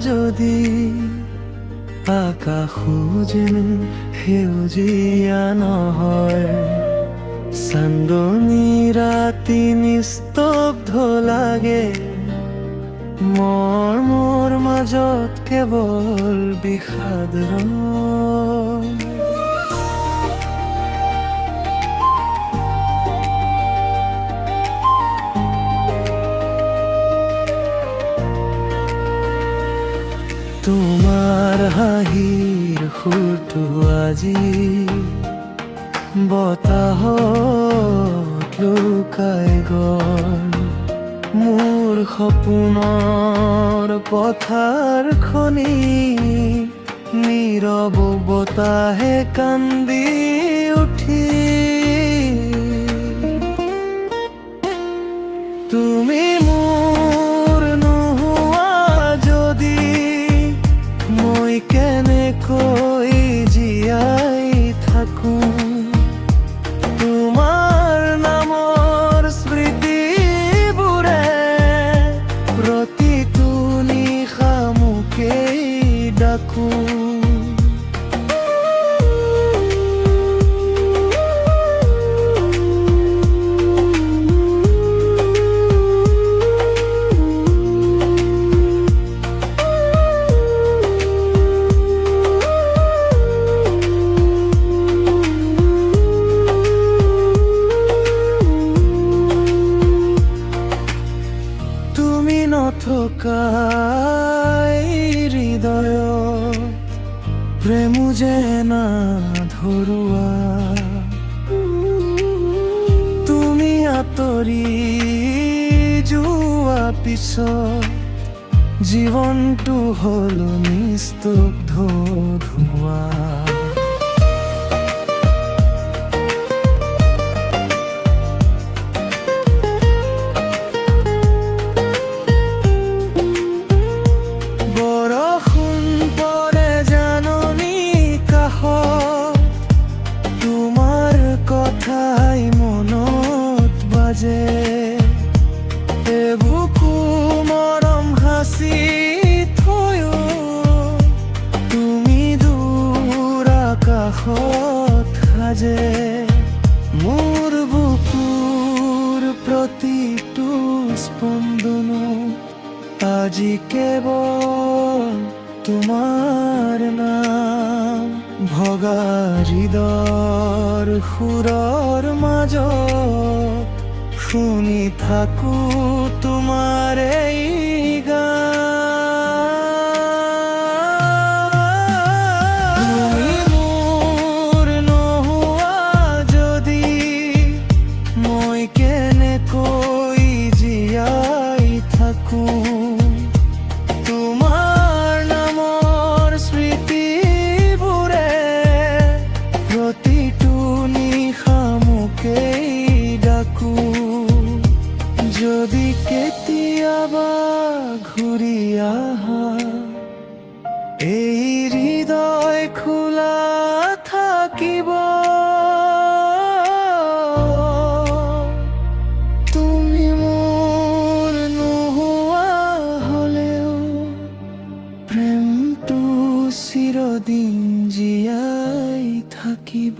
যদি আকাশো যেন সেউজীয়া নহয়, চান্দনী ৰাতি নিস্তব্ধ লাগে, মোৰ মাজত কেৱল বিষাদ ৰয়। তোমাৰ হাঁহিৰ সুৰটো আজি বতাহত লুকাই গ'ল, মোৰ সপোনৰ পথাৰখনি নীৰৱ বতাহে কান্দি উঠি। তুমি মোৰ নোহোৱা যদি মই কেনেকৈ জীয়াই থাকোঁ, তোমাৰ নামৰ স্মৃতিবোৰে প্ৰতিটো নিশা মোকেই ডাকোঁ। তুমি নথকা হৃদয়ত প্ৰেমো যেন ধৰুৱা, তুমি আঁতৰি যোৱা পিছত জীৱনটো হ'ল নিস্তব্ধ ধোঁৱা। কথাই মনত বাজে, এবুকু মৰম হাসি থৈও তুমি দূৰ আকাশত সাজে, মোৰ বুকুৰ প্ৰতিটো স্পন্দনত আজি কেৱল তোমাৰ নাম। ভগা হৃদয়ৰ সুৰৰ মাজত শুনি থাকো তোমাৰ এই গান। তুমি মোৰ নোহোৱা যদি মই কেনেকৈ জীয়াই থাকোঁ, যদি কেতিয়াবা ঘূৰি আহা এই হৃদয় খোলা থাকিব। তুমি মোৰ নোহোৱা হ'লেও প্ৰেমটো চিৰদিন জীয়াই থাকিব।